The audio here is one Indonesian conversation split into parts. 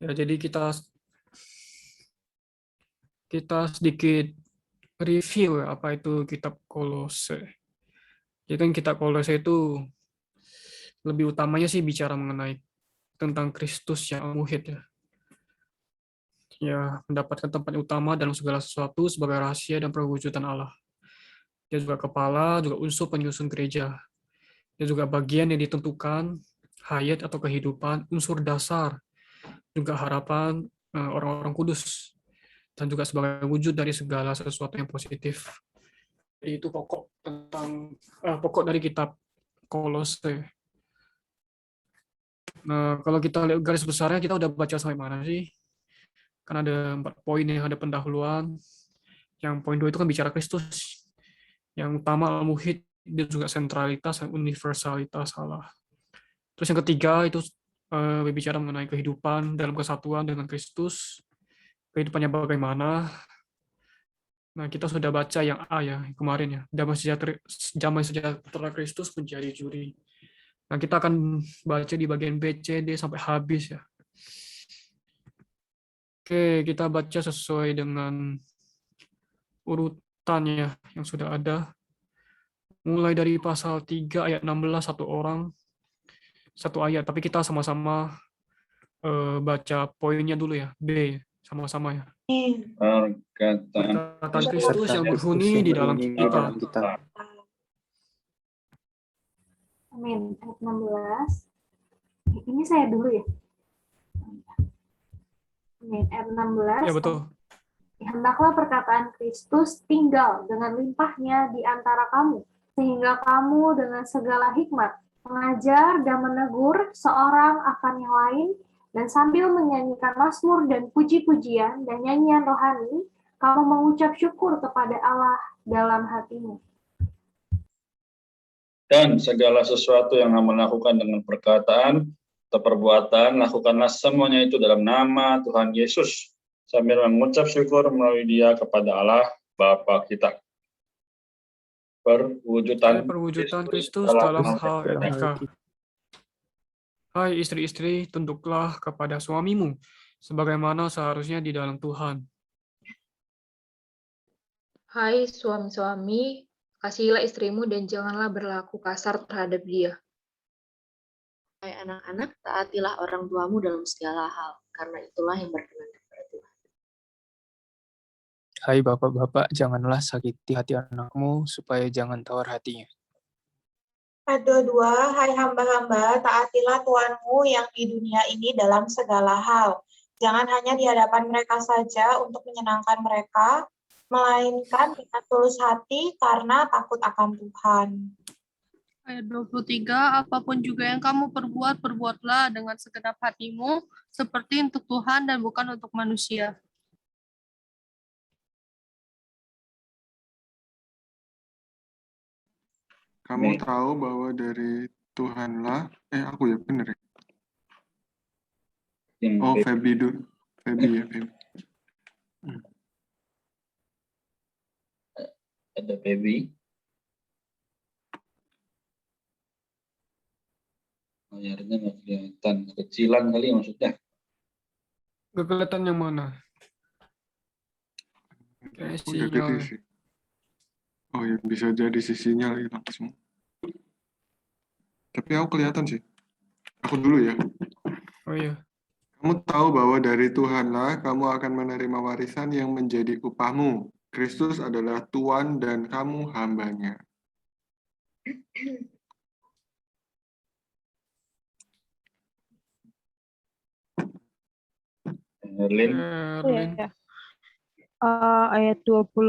Ya, jadi kita sedikit review ya, apa itu kitab Kolose. Jadi kan kitab Kolose itu lebih utamanya sih bicara mengenai tentang Kristus yang al-muhid ya. Ya, mendapatkan tempat utama dalam segala sesuatu sebagai rahasia dan perwujudan Allah. Dia juga kepala, juga unsur penyusun gereja. Dia juga bagian yang ditentukan, hayat atau kehidupan, unsur dasar, juga harapan orang-orang kudus, dan juga sebagai wujud dari segala sesuatu yang positif. Jadi itu pokok dari kitab Kolose. Nah, kalau kita lihat garis besarnya, kita udah baca sampai mana sih? Kan ada 4 poin yang ada pendahuluan. Yang poin 2 itu kan bicara Kristus. Yang utama al-muhid, dia juga sentralitas dan universalitas Allah. Terus yang ketiga itu berbicara mengenai kehidupan dalam kesatuan dengan Kristus. Kehidupannya bagaimana? Nah, kita sudah baca yang A ya, kemarin ya. Damai sejahtera Kristus menjadi juri. Nah, kita akan baca di bagian B, C, D sampai habis ya. Oke, kita baca sesuai dengan urutannya yang sudah ada. Mulai dari pasal 3 ayat 16 satu orang, satu ayat. Tapi kita sama-sama baca poinnya dulu ya, B sama-sama ya. Perkataan Kristus yang berhuni di dalam kita. Amin. Ayat 16. Ini saya dulu ya. Amin. Ayat 16. Ya betul. Hendaklah perkataan Kristus tinggal dengan limpahnya di antara kamu, sehingga kamu dengan segala hikmat mengajar dan menegur seorang akan yang lain, dan sambil menyanyikan mazmur dan puji-pujian dan nyanyian rohani, kamu mengucap syukur kepada Allah dalam hatimu. Dan segala sesuatu yang kamu lakukan dengan perkataan atau perbuatan, lakukanlah semuanya itu dalam nama Tuhan Yesus, sambil mengucap syukur melalui Dia kepada Allah Bapa kita. Perwujudan Kristus dalam hal etika. Hai istri-istri, tunduklah kepada suamimu, sebagaimana seharusnya di dalam Tuhan. Hai suami-suami, kasihilah istrimu dan janganlah berlaku kasar terhadap dia. Hai anak-anak, taatilah orang tuamu dalam segala hal, karena itulah yang berkenan kepada Tuhan. Hai bapak-bapak, janganlah sakiti hati anakmu, supaya jangan tawar hatinya. Ayat 22, hai hamba-hamba, taatilah Tuhanmu yang di dunia ini dalam segala hal. Jangan hanya di hadapan mereka saja untuk menyenangkan mereka, melainkan dengan tulus hati karena takut akan Tuhan. Ayat 23, apapun juga yang kamu perbuat, perbuatlah dengan segenap hatimu, seperti untuk Tuhan dan bukan untuk manusia. Kamu tahu bahwa dari Tuhanlah, aku ya bener ya? Oh, Feby dulu. Feby ya, Feby. Ada Feby. Layarnya nggak kelihatan, kecilan kali maksudnya. Gak kelihatan yang mana? Kayak sinyal. Oh ya, bisa jadi sinyal hilang semua. Tapi aku kelihatan sih. Aku dulu ya. Oh iya. Kamu tahu bahwa dari Tuhanlah kamu akan menerima warisan yang menjadi upahmu. Kristus adalah Tuhan dan kamu hambanya. Ayat 25,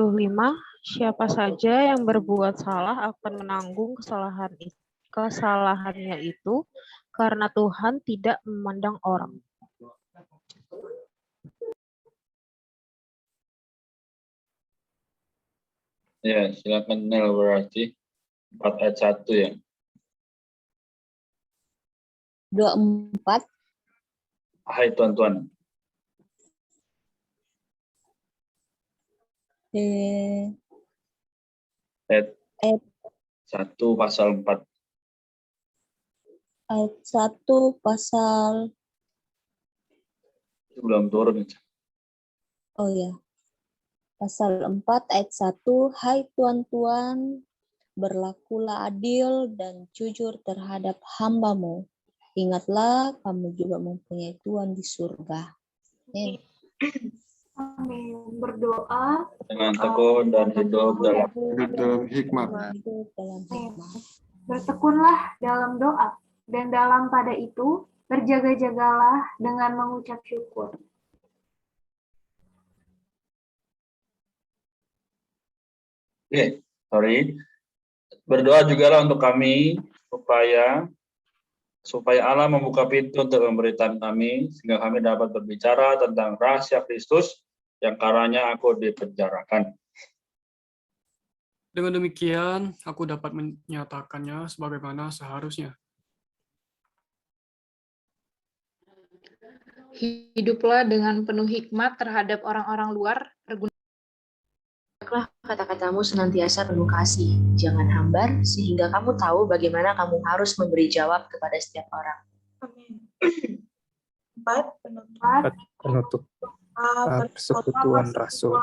siapa saja yang berbuat salah akan menanggung kesalahannya itu, karena Tuhan tidak memandang orang. Ya, silakan Nel berarti 4 ayat 1 ya. 24. Hai tuan-tuan. Ayat 1 pasal 4. Ayat 1 pasal Itu belum turun. Oh ya, pasal 4 ayat 1, hai tuan-tuan, berlakulah adil dan jujur terhadap hamba-Mu. Ingatlah, kamu juga mempunyai Tuhan di surga. Amin. Amin. Berdoa Dengan tekun dan hidup dalam hikmat. Hidup dalam hikmat. bertekunlah dalam doa, dan dalam pada itu berjaga-jagalah dengan mengucap syukur. Oke, sorry. Berdoa juga lah untuk kami supaya Allah membuka pintu untuk pemberitaan kami sehingga kami dapat berbicara tentang rahasia Kristus yang karenanya aku dipenjarakan. Dengan demikian, aku dapat menyatakannya sebagaimana seharusnya. Hiduplah dengan penuh hikmat terhadap orang-orang luar, Hendaklah kata-katamu senantiasa penuh kasih, jangan hambar, sehingga kamu tahu bagaimana kamu harus memberi jawab kepada setiap orang. Amin. 4. Penutup. Penutup. Persekutuan Rasul.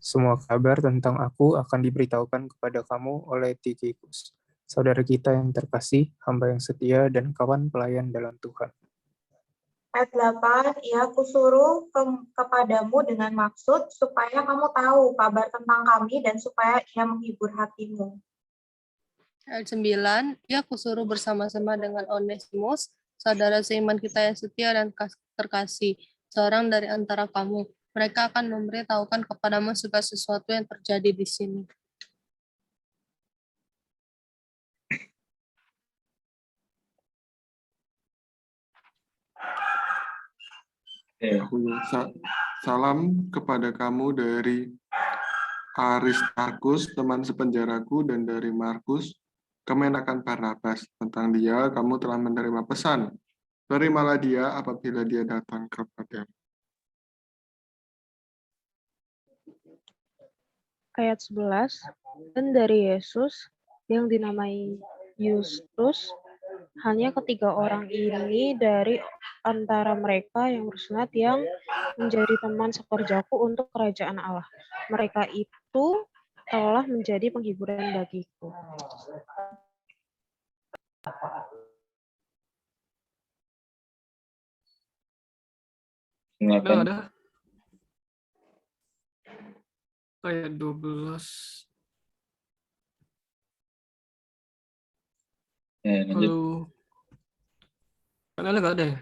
Semua kabar tentang aku akan diberitahukan kepada kamu oleh Tikhikus, saudara kita yang terkasih, hamba yang setia, dan kawan pelayan dalam Tuhan. Ayat 8, ia kusuruh kepadamu dengan maksud supaya kamu tahu kabar tentang kami dan supaya ia menghibur hatimu. Ayat 9, ia kusuruh bersama-sama dengan Onesimus, saudara seiman kita yang setia dan terkasih, seorang dari antara kamu. Mereka akan memberitahukan kepadamu segala sesuatu yang terjadi di sini. Salam kepada kamu dari Aristarkus, teman sepenjaraku, dan dari Markus, kemenakan Barnabas. Tentang dia, kamu telah menerima pesan. Terimalah dia apabila dia datang kepadamu. Ayat 11, dan dari Yesus yang dinamai Yustus, hanya ketiga orang ini dari antara mereka yang bersunat yang menjadi teman sekerjaku untuk kerajaan Allah. Mereka itu telah menjadi penghiburan bagiku. Ada. Ayat 12. Halo. Kanalnya nggak ada ya?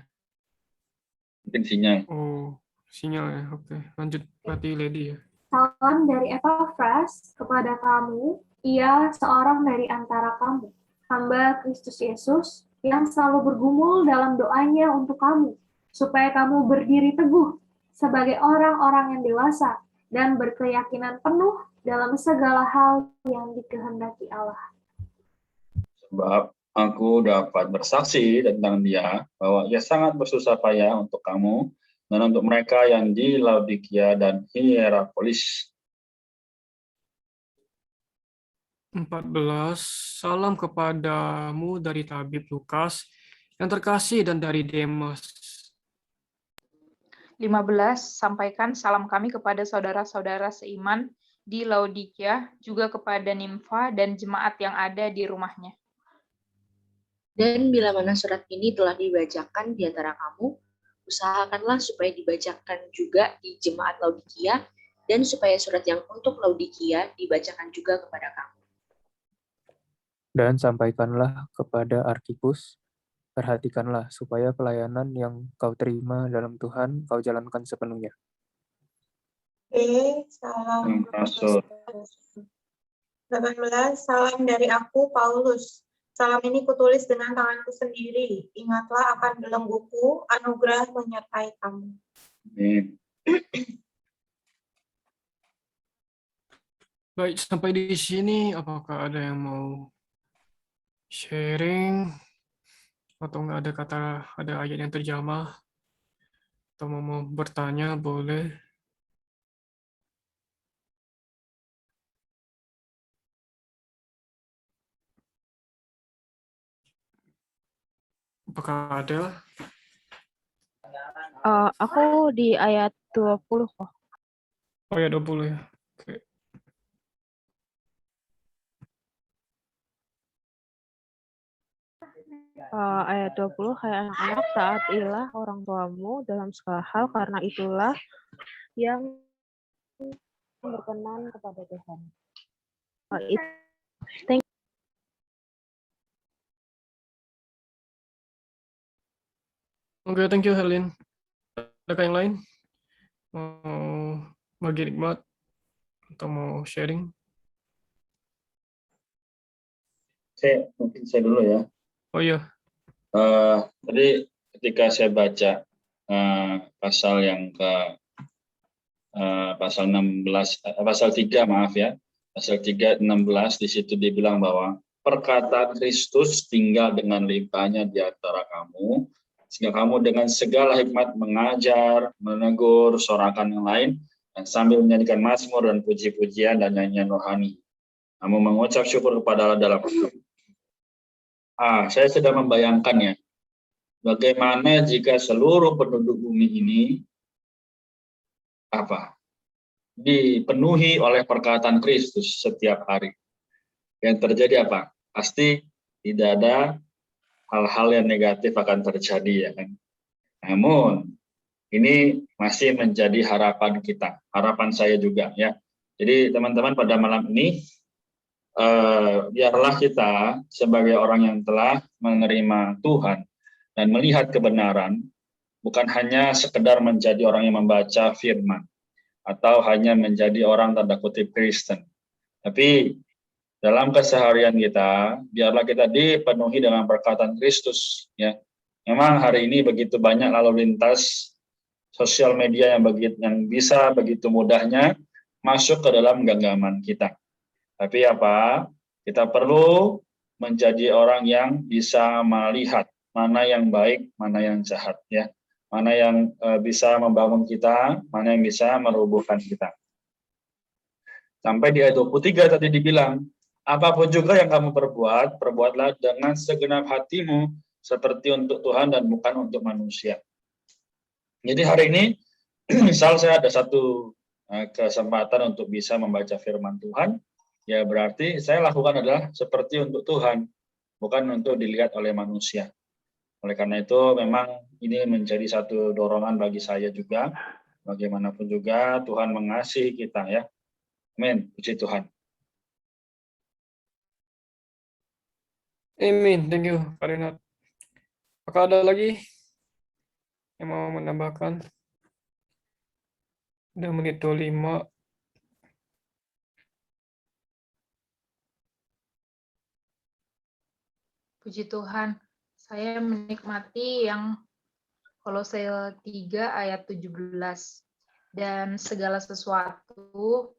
Mungkin sinyal. Oh, sinyal ya. Oke, lanjut. Berarti Lady ya. Salam dari Epafras kepada kamu, ia seorang dari antara kamu, hamba Kristus Yesus, yang selalu bergumul dalam doanya untuk kamu, supaya kamu berdiri teguh sebagai orang-orang yang dewasa dan berkeyakinan penuh dalam segala hal yang dikehendaki Allah. Sebab aku dapat bersaksi tentang dia bahwa ia sangat bersusah payah untuk kamu dan untuk mereka yang di Laodikia dan Hierapolis. 14. Salam kepadamu dari tabib Lukas yang terkasih dan dari Demas. 15. Sampaikan salam kami kepada saudara-saudara seiman di Laodikia, juga kepada Nimfa dan jemaat yang ada di rumahnya. Dan bila mana surat ini telah dibacakan di antara kamu, usahakanlah supaya dibacakan juga di jemaat Laodikia, dan supaya surat yang untuk Laodikia dibacakan juga kepada kamu. Dan sampaikanlah kepada Arkhipus, perhatikanlah supaya pelayanan yang kau terima dalam Tuhan kau jalankan sepenuhnya. Salam Rasul. 18, salam dari aku, Paulus. Salam ini kutulis dengan tanganku sendiri. Ingatlah akan belengguku, anugerah menyertai kamu. Amin. Baik, sampai di sini apakah ada yang mau sharing atau nggak ada ayat yang terjamah atau mau bertanya boleh. Apakah ada? Aku di ayat 20 kok. Oh ya 20 ya. Oke. Ayat 20, hai anak-anak, taatilah orang tuamu dalam segala hal, karena itulah yang berkenan kepada Tuhan. Thank Oke, thank you Herlin. Adakah yang lain? Mau bagi nikmat atau mau sharing? Mungkin saya dulu ya. Oh iya. Tadi ketika saya baca pasal yang ke pasal 16, pasal 3 maaf ya, pasal 3 16 di situ dibilang bahwa perkataan Kristus tinggal dengan limpahnya di antara kamu, sehingga kamu dengan segala hikmat mengajar, menegur, sorakan yang lain, dan sambil menyanyikan mazmur dan puji-pujian dan nyanyian rohani. Kamu mengucap syukur kepada Allah dalam hati. Saya sudah membayangkannya. Bagaimana jika seluruh penduduk bumi ini dipenuhi oleh perkataan Kristus setiap hari? Yang terjadi apa? Pasti tidak ada hal-hal yang negatif akan terjadi, ya kan? Namun ini masih menjadi harapan kita, harapan saya juga ya. Jadi teman-teman pada malam ini biarlah kita sebagai orang yang telah menerima Tuhan dan melihat kebenaran, bukan hanya sekedar menjadi orang yang membaca firman atau hanya menjadi orang tanda kutip Kristen, tapi dalam keseharian kita biarlah kita dipenuhi dengan perkataan Kristus ya. Memang hari ini begitu banyak lalu lintas sosial media yang bisa begitu mudahnya masuk ke dalam genggaman kita. Tapi kita perlu menjadi orang yang bisa melihat mana yang baik, mana yang jahat ya. Mana yang bisa membangun kita, mana yang bisa merubuhkan kita. Sampai di ayat 23 tadi dibilang, apapun juga yang kamu perbuat, perbuatlah dengan segenap hatimu seperti untuk Tuhan dan bukan untuk manusia. Jadi hari ini, misal saya ada satu kesempatan untuk bisa membaca firman Tuhan, ya berarti saya lakukan adalah seperti untuk Tuhan, bukan untuk dilihat oleh manusia. Oleh karena itu memang ini menjadi satu dorongan bagi saya juga, bagaimanapun juga Tuhan mengasihi kita ya. Amin, puji Tuhan. Amin, thank you Pak Renat. Apakah ada lagi yang mau menambahkan? Udah menit 25. Puji Tuhan, saya menikmati yang Kolose 3 ayat 17. Dan segala sesuatu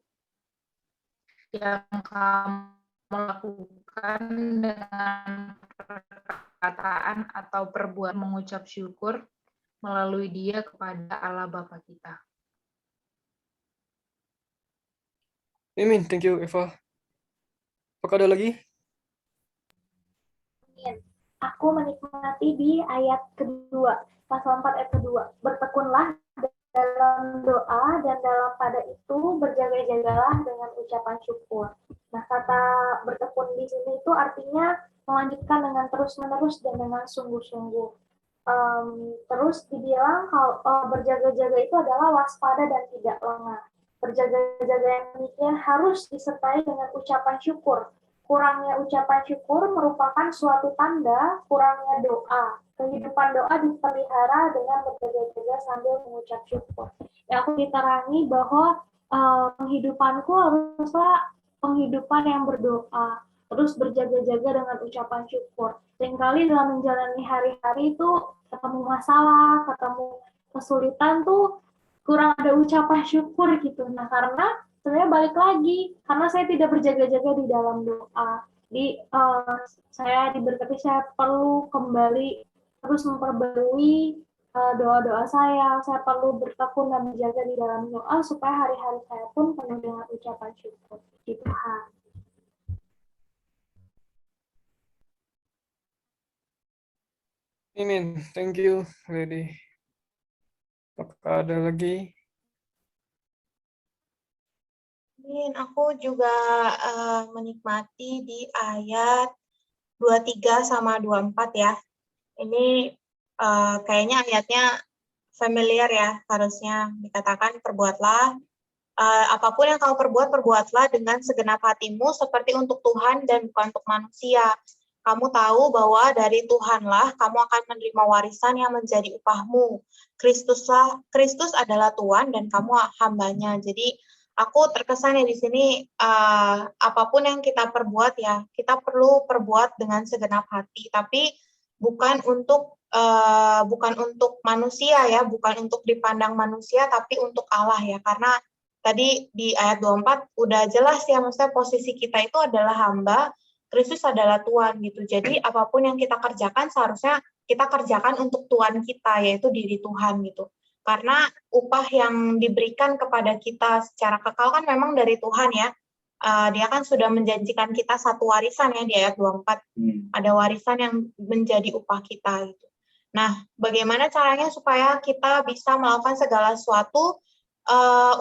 yang kamu lakukan dengan perkataan atau perbuatan mengucap syukur melalui Dia kepada Allah Bapa kita. Amin, thank you Eva. Apakah ada lagi? Aku menikmati di ayat kedua, pasal 4 ayat kedua. Bertekunlah dalam doa dan dalam pada itu berjaga-jagalah dengan ucapan syukur. Nah, kata bertekun di sini itu artinya melanjutkan dengan terus-menerus dan dengan sungguh-sungguh. Terus dibilang kalau berjaga-jaga itu adalah waspada dan tidak lengah. Berjaga-jaga yang demikian harus disertai dengan ucapan syukur. Kurangnya ucapan syukur merupakan suatu tanda kurangnya doa. Kehidupan doa dipelihara dengan berjaga-jaga sambil mengucap syukur. Ya, aku diterangi bahwa penghidupanku haruslah penghidupan yang berdoa, terus berjaga-jaga dengan ucapan syukur. Seringkali dalam menjalani hari-hari itu ketemu masalah, ketemu kesulitan tuh kurang ada ucapan syukur gitu. Nah, karena sebenarnya balik lagi, karena saya tidak berjaga-jaga di dalam doa. Saya diberkati, saya perlu kembali terus memperbarui doa-doa saya perlu bertekun dan menjaga di dalam doa supaya hari-hari saya pun penuh dengan ucapan syukur. Puji Tuhan. Amin, thank you Lady. Apakah ada lagi? Amin. Aku juga menikmati di ayat 23 sama 24 ya. Ini kayaknya ayatnya familiar ya, harusnya dikatakan perbuatlah apapun yang kau perbuat, perbuatlah dengan segenap hatimu seperti untuk Tuhan dan bukan untuk manusia. Kamu tahu bahwa dari Tuhanlah kamu akan menerima warisan yang menjadi upahmu. Kristus adalah Tuhan dan kamu hambanya. Jadi aku terkesan ya di sini apapun yang kita perbuat ya, kita perlu perbuat dengan segenap hati, tapi bukan untuk manusia ya, bukan untuk dipandang manusia, tapi untuk Allah ya, karena tadi di ayat 24 udah jelas ya, maksudnya posisi kita itu adalah hamba, Kristus adalah Tuhan gitu. Jadi apapun yang kita kerjakan seharusnya kita kerjakan untuk Tuhan kita, yaitu diri Tuhan gitu. Karena upah yang diberikan kepada kita secara kekal kan memang dari Tuhan ya. Dia kan sudah menjanjikan kita satu warisan ya di ayat 24. Ada warisan yang menjadi upah kita gitu. Nah, bagaimana caranya supaya kita bisa melakukan segala sesuatu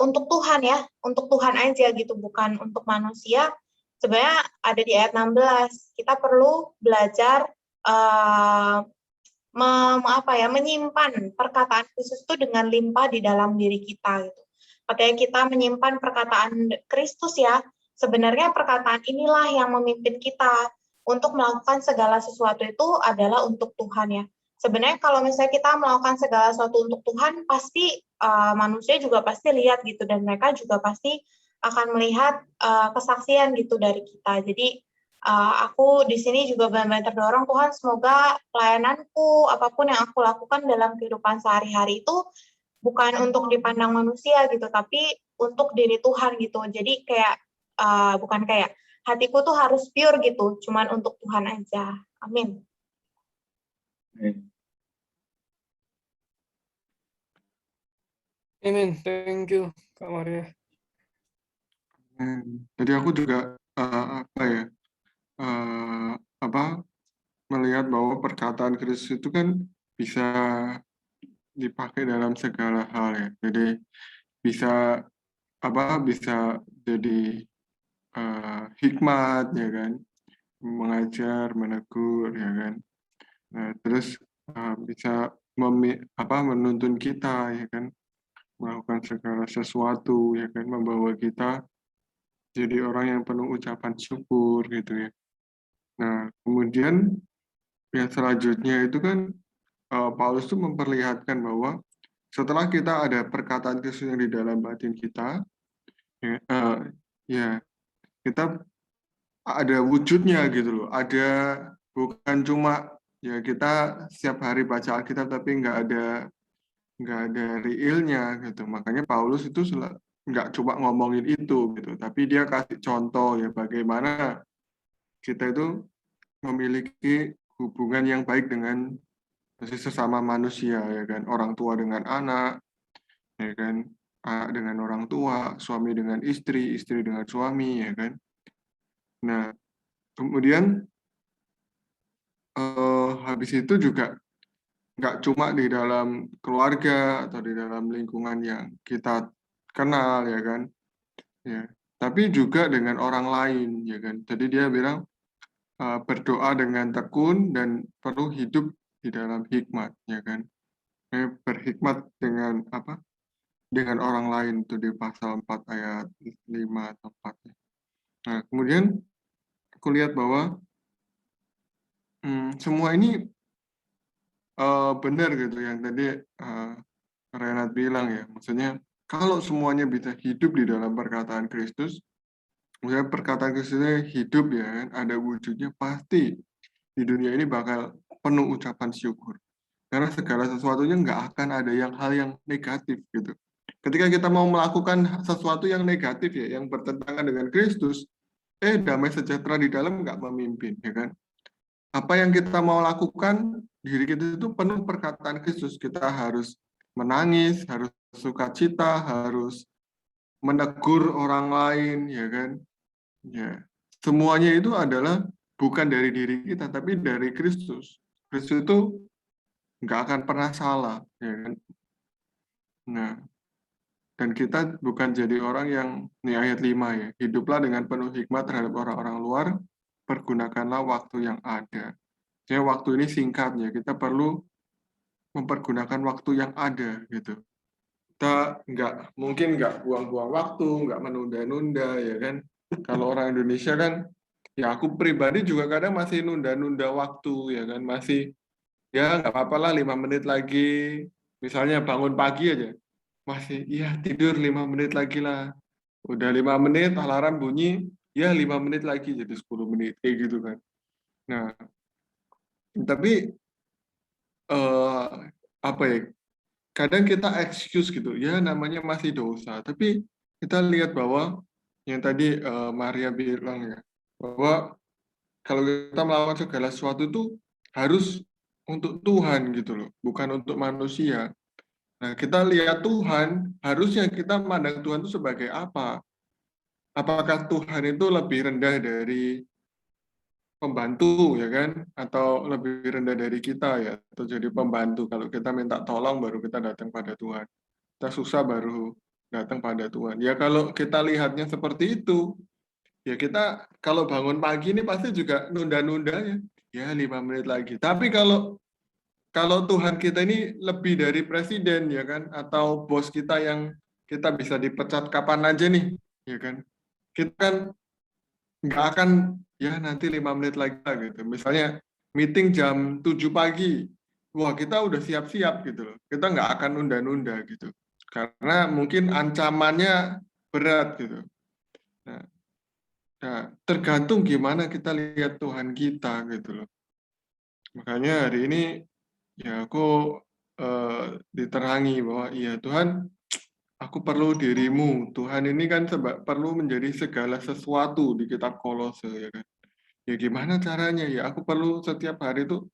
untuk Tuhan ya, untuk Tuhan aja gitu, bukan untuk manusia. Sebenarnya ada di ayat 16, kita perlu belajar menyimpan perkataan Kristus itu dengan limpah di dalam diri kita gitu. Katanya kita menyimpan perkataan Kristus ya, sebenarnya perkataan inilah yang memimpin kita untuk melakukan segala sesuatu itu adalah untuk Tuhan ya. Sebenarnya kalau misalnya kita melakukan segala sesuatu untuk Tuhan, pasti manusia juga pasti lihat gitu, dan mereka juga pasti akan melihat kesaksian gitu dari kita. Jadi aku di sini juga benar-benar terdorong, Tuhan semoga pelayananku, apapun yang aku lakukan dalam kehidupan sehari-hari itu bukan untuk dipandang manusia gitu, tapi untuk diri Tuhan gitu. Jadi kayak bukan kayak hatiku tuh harus pure gitu, cuman untuk Tuhan aja. Amin. Amin. Thank you, Kak Maria. Jadi aku juga melihat bahwa perkataan Kristus itu kan bisa dipakai dalam segala hal ya. Jadi bisa jadi hikmat ya kan, mengajar, menegur ya kan. Nah, terus bisa menuntun kita ya kan, melakukan segala sesuatu ya kan, membawa kita jadi orang yang penuh ucapan syukur gitu ya. Nah, kemudian yang selanjutnya itu kan Paulus tuh memperlihatkan bahwa setelah kita ada perkataan Kristus yang di dalam batin kita, ya kita ada wujudnya gitu loh. Ada, bukan cuma ya kita setiap hari baca Alkitab tapi nggak ada realnya gitu. Makanya Paulus itu nggak cuma ngomongin itu gitu, tapi dia kasih contoh ya bagaimana kita itu memiliki hubungan yang baik dengan sesama manusia ya kan, orang tua dengan anak ya kan, dengan orang tua, suami dengan istri, istri dengan suami ya kan. Nah, kemudian habis itu juga nggak cuma di dalam keluarga atau di dalam lingkungan yang kita kenal ya kan, ya, tapi juga dengan orang lain ya kan. Jadi dia bilang berdoa dengan tekun dan perlu hidup di dalam hikmat ya kan. Berhikmat dengan dengan orang lain, itu di pasal 4 ayat 5 atau 4. Nah, kemudian aku lihat bahwa semua ini benar gitu yang tadi Renat bilang ya, maksudnya kalau semuanya bisa hidup di dalam perkataan Kristus, maksudnya perkataan Kristusnya hidup ya kan, ada wujudnya, pasti di dunia ini bakal penuh ucapan syukur. Karena segala sesuatunya nggak akan ada hal yang negatif gitu. Ketika kita mau melakukan sesuatu yang negatif ya, yang bertentangan dengan Kristus, damai sejahtera di dalam nggak memimpin ya kan. Apa yang kita mau lakukan, diri kita itu penuh perkataan Kristus. Kita harus menangis, harus sukacita, harus menegur orang lain, ya kan? Ya, semuanya itu adalah bukan dari diri kita, tapi dari Kristus. Kristus itu nggak akan pernah salah, ya kan? Nah, dan kita bukan jadi orang yang, nih ayat 5 ya, hiduplah dengan penuh hikmat terhadap orang-orang luar, pergunakanlah waktu yang ada. Jadi waktu ini singkat ya, kita perlu mempergunakan waktu yang ada gitu. Kita mungkin nggak buang-buang waktu, nggak menunda-nunda ya kan. Kalau orang Indonesia kan, ya aku pribadi juga kadang masih nunda-nunda waktu ya kan, masih ya nggak apa-apa lah 5 menit lagi, misalnya bangun pagi aja, masih ya tidur 5 menit lagi lah, udah 5 menit alarm bunyi, ya 5 menit lagi jadi 10 menit kayak gitu kan. Nah, tapi apa ya, kadang kita excuse gitu, ya namanya masih dosa, tapi kita lihat bahwa yang tadi Maria bilang ya, bahwa kalau kita melakukan segala sesuatu itu harus untuk Tuhan gitu loh, bukan untuk manusia. Nah, kita lihat Tuhan, harusnya kita memandang Tuhan itu sebagai apa? Apakah Tuhan itu lebih rendah dari pembantu ya kan, atau lebih rendah dari kita ya, atau jadi pembantu? Kalau kita minta tolong baru kita datang pada Tuhan, kita susah baru datang pada Tuhan. Ya kalau kita lihatnya seperti itu, ya kita kalau bangun pagi ini pasti juga nunda-nunda ya 5 menit lagi. Tapi kalau Tuhan kita ini lebih dari presiden ya kan, atau bos kita yang kita bisa dipecat kapan aja nih, ya kan? Kita kan nggak akan ya nanti 5 menit lagi lah gitu. Misalnya meeting jam 7 pagi, wah kita udah siap-siap gitu loh. Kita nggak akan nunda-nunda gitu. Karena mungkin ancamannya berat gitu. Nah, tergantung gimana kita lihat Tuhan kita gitu loh. Makanya hari ini ya aku diterangi bahwa iya Tuhan, aku perlu dirimu. Tuhan ini kan perlu menjadi segala sesuatu di kitab Kolose ya kan. Ya gimana caranya ya? Aku perlu setiap hari itu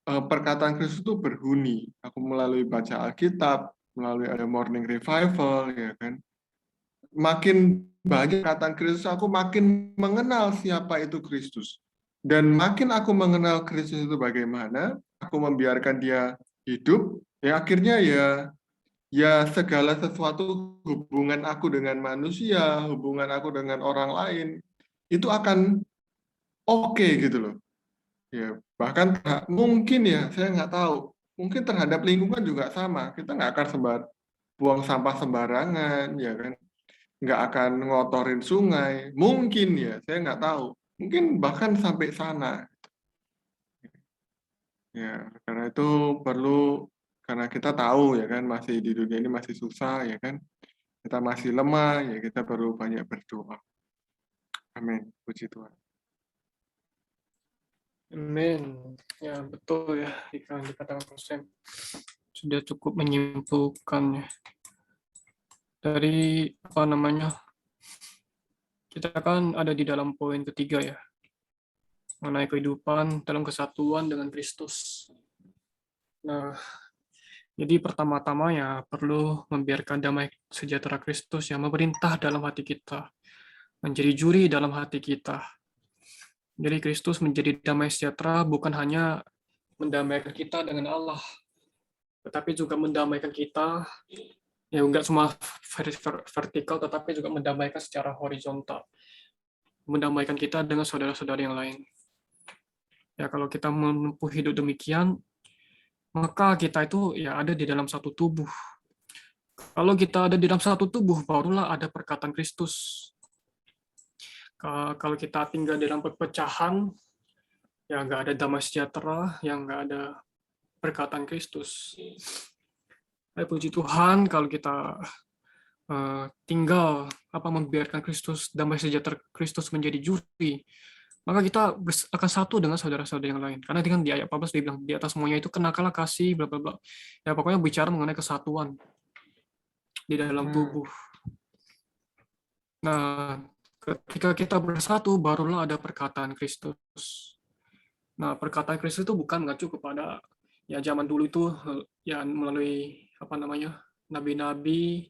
perkataan Kristus itu berhuni. Aku melalui baca Alkitab, melalui ada morning revival ya kan. Makin banyak perkataan Kristus, aku makin mengenal siapa itu Kristus. Dan makin aku mengenal Kristus itu bagaimana, aku membiarkan dia hidup, ya akhirnya ya segala sesuatu hubungan aku dengan manusia, hubungan aku dengan orang lain, itu akan oke gitu loh. Ya, bahkan mungkin ya, saya nggak tahu, mungkin terhadap lingkungan juga sama, kita nggak akan buang sampah sembarangan, ya kan? Nggak akan ngotorin sungai, mungkin ya, saya nggak tahu, mungkin bahkan sampai sana. Ya, karena itu perlu, karena kita tahu ya kan, masih di dunia ini masih susah ya kan, kita masih lemah, ya kita perlu banyak berdoa. Amin, puji Tuhan. Amin. Ya betul ya, dikatakan Sam sudah cukup menyimpulkannya. Dari apa namanya, kita kan ada di dalam poin ketiga ya, mengenai kehidupan dalam kesatuan dengan Kristus. Nah, jadi pertama-tama ya perlu membiarkan damai sejahtera Kristus yang memerintah dalam hati kita, menjadi juri dalam hati kita. Jadi Kristus menjadi damai sejahtera bukan hanya mendamaikan kita dengan Allah, tetapi juga mendamaikan kita, ya enggak cuma vertikal, tetapi juga mendamaikan secara horizontal, mendamaikan kita dengan saudara-saudara yang lain. Ya kalau kita menempuh hidup demikian, maka kita itu ya ada di dalam satu tubuh. Kalau kita ada di dalam satu tubuh, barulah ada perkataan Kristus. Kalau kita tinggal dalam perpecahan, ya nggak ada damai sejahtera, yang nggak ada perkataan Kristus. Puji Tuhan kalau kita tinggal membiarkan Kristus, damai sejahtera Kristus menjadi juri, maka kita akan satu dengan saudara-saudara yang lain. Karena dengan di ayat 14 dia bilang di atas semuanya itu kenakanlah kasih, bla bla bla. Ya pokoknya bicara mengenai kesatuan di dalam tubuh. Nah, ketika kita bersatu, barulah ada perkataan Kristus. Nah, perkataan Kristus itu bukan mengacu kepada ya zaman dulu itu ya melalui nabi-nabi.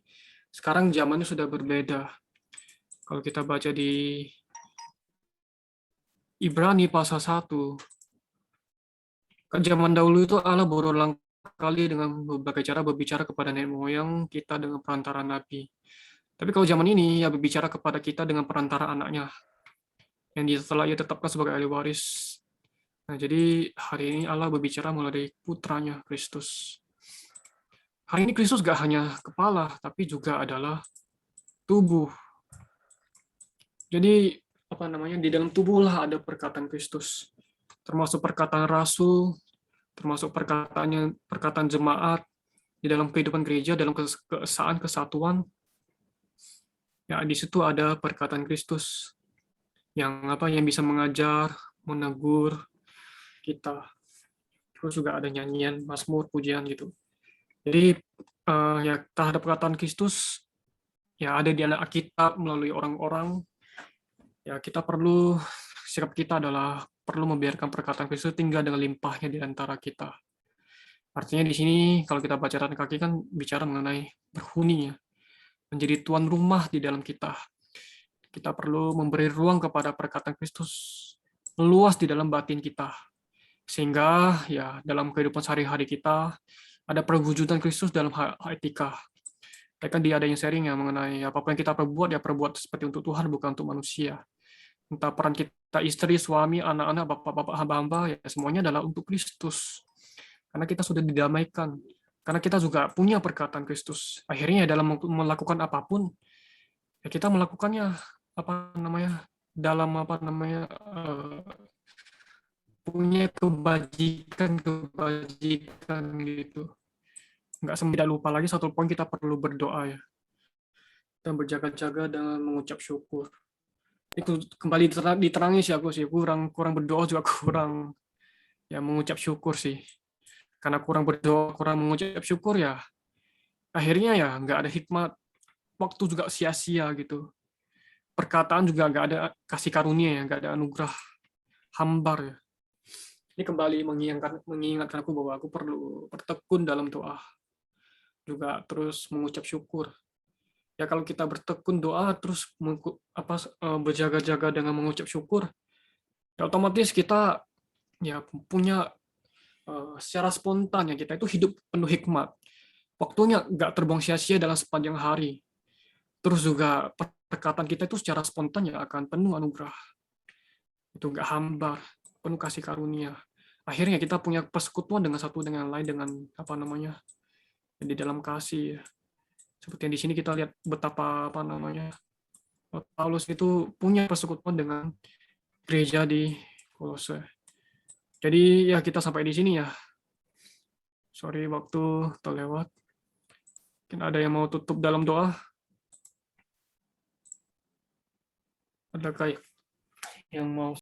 Sekarang zamannya sudah berbeda. Kalau kita baca di Ibrani pasal 1, kan zaman dahulu itu Allah berulang kali dengan berbagai cara berbicara kepada nenek moyang kita dengan perantara nabi. Tapi kalau zaman ini ya berbicara kepada kita dengan perantara anaknya yang setelah ia tetapkan sebagai ahli waris. Nah, jadi hari ini Allah berbicara melalui putranya Kristus. Hari ini Kristus gak hanya kepala, tapi juga adalah tubuh. Jadi di dalam tubuhlah ada perkataan Kristus, termasuk perkataan rasul, termasuk perkataan jemaat di dalam kehidupan gereja, dalam keesaan kesatuan. Ya, di situ ada perkataan Kristus yang bisa mengajar, menegur kita. Terus juga ada nyanyian, mazmur, pujian gitu. Jadi ya terhadap perkataan Kristus ya ada di anak Alkitab melalui orang-orang. Ya kita perlu, sikap kita adalah perlu membiarkan perkataan Kristus tinggal dengan limpahnya di antara kita. Artinya di sini kalau kita baca catatan kaki kan bicara mengenai berhuni ya, menjadi tuan rumah di dalam kita. Kita perlu memberi ruang kepada perkataan Kristus meluas di dalam batin kita. Sehingga ya dalam kehidupan sehari-hari kita ada perwujudan Kristus dalam etika. Kan dia ada yang sharing ya mengenai apa yang kita perbuat ya perbuat seperti untuk Tuhan bukan untuk manusia. Entah peran kita istri, suami, anak-anak, bapak-bapak, hamba-hamba ya semuanya adalah untuk Kristus. Karena kita sudah didamaikan. Karena kita juga punya perkataan Kristus. Akhirnya dalam melakukan apapun ya kita melakukannya punya kebajikan gitu. Nggak tidak lupa lagi satu poin kita perlu berdoa ya. Dan berjaga-jaga dengan mengucap syukur. Itu kembali diterangi sih aku sih kurang berdoa juga kurang ya mengucap syukur sih. Karena kurang berdoa, kurang mengucap syukur ya akhirnya ya nggak ada hikmat, waktu juga sia-sia gitu. Perkataan juga nggak ada kasih karunia ya, nggak ada anugerah, hambar ya. Ini kembali mengingatkan aku bahwa aku perlu bertekun dalam doa. Juga terus mengucap syukur. Ya kalau kita bertekun doa terus berjaga-jaga dengan mengucap syukur, ya otomatis kita ya punya secara spontan ya kita itu hidup penuh hikmat. Waktunya nggak terbuang sia-sia dalam sepanjang hari. Terus juga perkataan kita itu secara spontan ya akan penuh anugerah. Itu nggak hambar, penuh kasih karunia. Akhirnya kita punya persekutuan dengan satu dengan lain dengan di dalam kasih. Seperti yang di sini kita lihat betapa Paulus itu punya persekutuan dengan gereja di Kolose. Jadi ya kita sampai di sini ya. Sorry waktu terlewat. Mungkin ada yang mau tutup dalam doa? Adakah yang mau